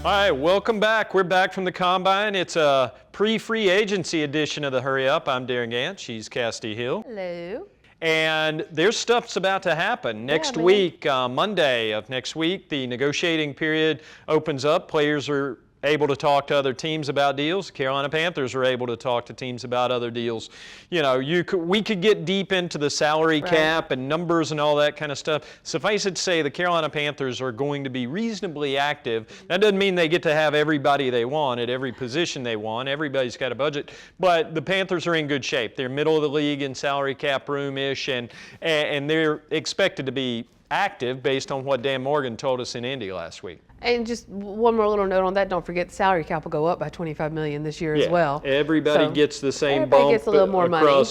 All right, welcome back. We're back from the Combine. It's a pre-free agency edition of the Hurry Up. I'm Darin Gantt. She's Kassidy Hill. Hello. And there's stuff's about to happen. Next week, Monday of next week, the negotiating period opens up. Players are able to talk to other teams about deals. The Carolina Panthers are able to talk to teams about other deals. You know, we could get deep into the salary cap and numbers and all that kind of stuff. Suffice it to say, the Carolina Panthers are going to be reasonably active. That doesn't mean they get to have everybody they want at every position they want. Everybody's got a budget. But the Panthers are in good shape. They're middle of the league in salary cap room-ish, and they're expected to be active based on what Dan Morgan told us in Indy last week. And just one more little note on that, don't forget the salary cap will go up by $25 million this year as well. Everybody gets the same bump. Everybody gets a little more money.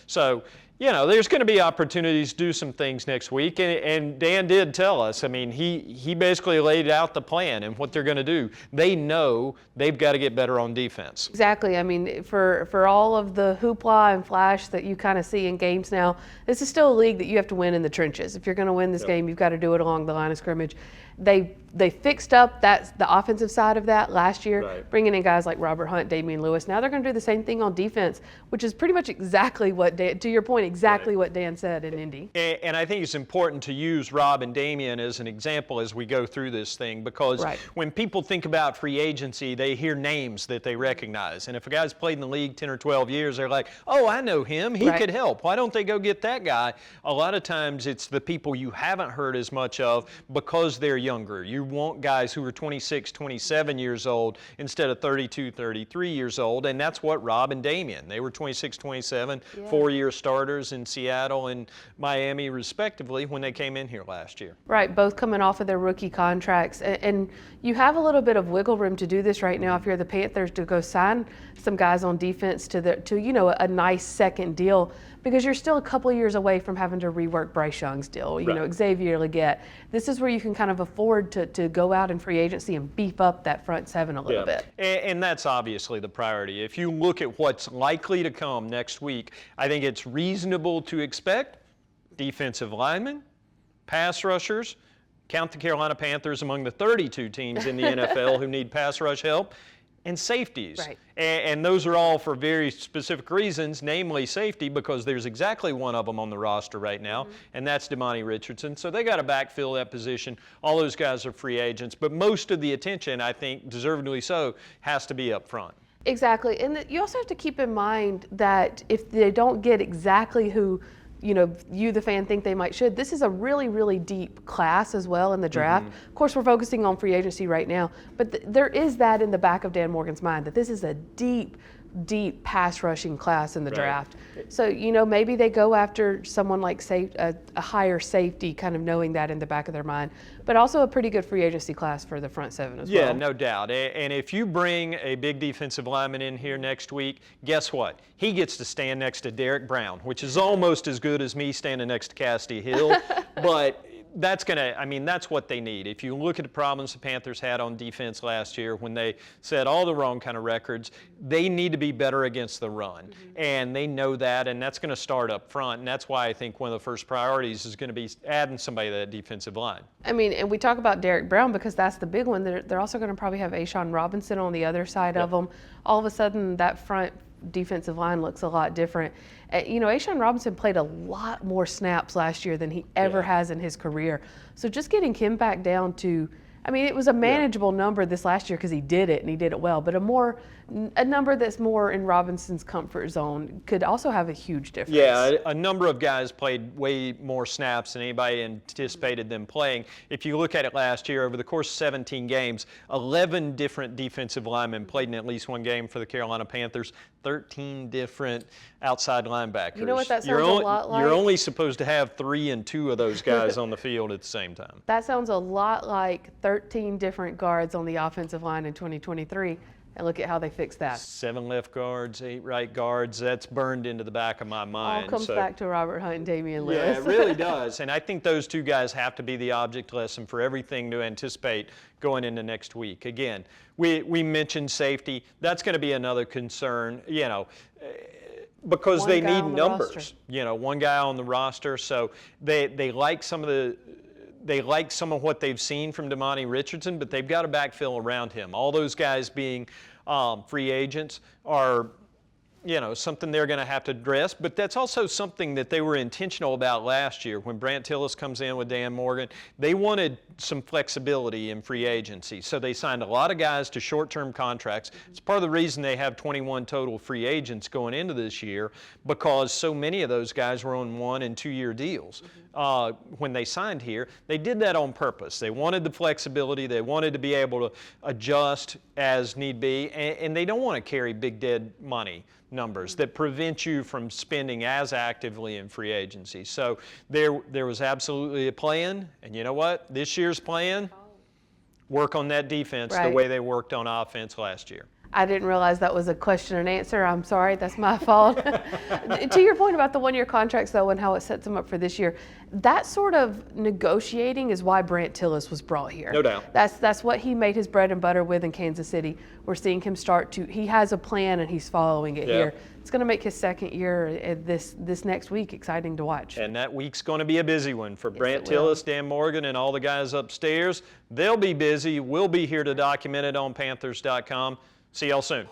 So, you know, there's going to be opportunities to do some things next week. And Dan did tell us, I mean, he basically laid out the plan and what they're going to do. They know they've got to get better on defense. Exactly. I mean, for all of the hoopla and flash that you kind of see in games now, this is still a league that you have to win in the trenches. If you're going to win this game, you've got to do it along the line of scrimmage. They fixed up the offensive side of that last year, bringing in guys like Robert Hunt, Damian Lewis. Now they're going to do the same thing on defense, which is pretty much exactly what to your point, exactly what Dan said in Indy. And I think it's important to use Rob and Damian as an example as we go through this thing, because when people think about free agency, they hear names that they recognize. And if a guy's played in the league 10 or 12 years, they're like, oh, I know him. He could help. Why don't they go get that guy? A lot of times it's the people you haven't heard as much of because they're younger. You want guys who are 26, 27 years old instead of 32, 33 years old, and that's what Rob and Damian. They were 26, 27, four-year starters in Seattle and Miami, respectively, when they came in here last year. Right, both coming off of their rookie contracts. And you have a little bit of wiggle room to do this right now if you're the Panthers, to go sign some guys on defense to you know, a nice second deal, because you're still a couple of years away from having to rework Bryce Young's deal, you know, Xavier Legette. This is where you can kind of afford to go out in free agency and beef up that front seven a little bit. And that's obviously the priority. If you look at what's likely to come next week, I think it's reasonable to expect defensive linemen, pass rushers, count the Carolina Panthers among the 32 teams in the NFL who need pass rush help, and safeties. And those are all for very specific reasons, namely safety, because there's exactly one of them on the roster right now, and that's Demani Richardson. So they got to backfill that position. All those guys are free agents, but most of the attention, I think, deservedly so, has to be up front. Exactly, and you also have to keep in mind that if they don't get exactly who you, the fan, think they should. This is a really, really deep class as well in the draft. Of course, we're focusing on free agency right now, but there is that in the back of Dan Morgan's mind, that this is a deep pass rushing class in the draft. So, you know, maybe they go after someone like a higher safety, kind of knowing that in the back of their mind, but also a pretty good free agency class for the front seven as well. Yeah, no doubt. And if you bring a big defensive lineman in here next week, guess what? He gets to stand next to Derek Brown, which is almost as good as me standing next to Kassidy Hill, but that's that's what they need. If you look at the problems the Panthers had on defense last year when they set all the wrong kind of records, they need to be better against the run. And they know that, and that's going to start up front. And that's why I think one of the first priorities is going to be adding somebody to that defensive line. I mean, and we talk about Derek Brown because that's the big one. They're also going to probably have A'Shawn Robinson on the other side of them. All of a sudden, that front defensive line looks a lot different. You know, A'Shawn Robinson played a lot more snaps last year than he ever has in his career. So just getting him back down to, I mean, it was a manageable number this last year because he did it and he did it well, but a number that's more in Robinson's comfort zone could also have a huge difference. Yeah, a number of guys played way more snaps than anybody anticipated them playing. If you look at it last year, over the course of 17 games, 11 different defensive linemen played in at least one game for the Carolina Panthers, 13 different outside linebackers. You know what that sounds a lot like? You're only supposed to have 3 and 2 of those guys on the field at the same time. That sounds a lot like 13 different guards on the offensive line in 2023. And look at how they fixed that. 7 left guards, 8 right guards. That's burned into the back of my mind. All comes back to Robert Hunt and Damian Lewis. Yeah, it really does. And I think those two guys have to be the object lesson for everything to anticipate going into next week. Again, we mentioned safety. That's going to be another concern, you know, because they need numbers. You know, one guy on the roster. So they like some of they like some of what they've seen from Damani Richardson, but they've got to backfill around him. All those guys being free agents are, something they're going to have to address, but that's also something that they were intentional about last year. When Brant Tillis comes in with Dan Morgan, they wanted some flexibility in free agency, so they signed a lot of guys to short-term contracts. It's part of the reason they have 21 total free agents going into this year, because so many of those guys were on 1- and 2-year deals. When they signed here, they did that on purpose. They wanted the flexibility. They wanted to be able to adjust as need be, and they don't want to carry big dead money numbers that prevent you from spending as actively in free agency. So there was absolutely a plan, and you know what? This year's plan, work on that defense the way they worked on offense last year. I didn't realize that was a question and answer. I'm sorry, that's my fault. To your point about the 1-year contracts, though, and how it sets them up for this year, that sort of negotiating is why Brant Tillis was brought here. No doubt. That's what he made his bread and butter with in Kansas City. We're seeing him he has a plan and he's following it here. It's going to make his second year this next week exciting to watch. And that week's going to be a busy one for Brant Tillis, Dan Morgan, and all the guys upstairs. They'll be busy. We'll be here to document it on Panthers.com. See y'all soon.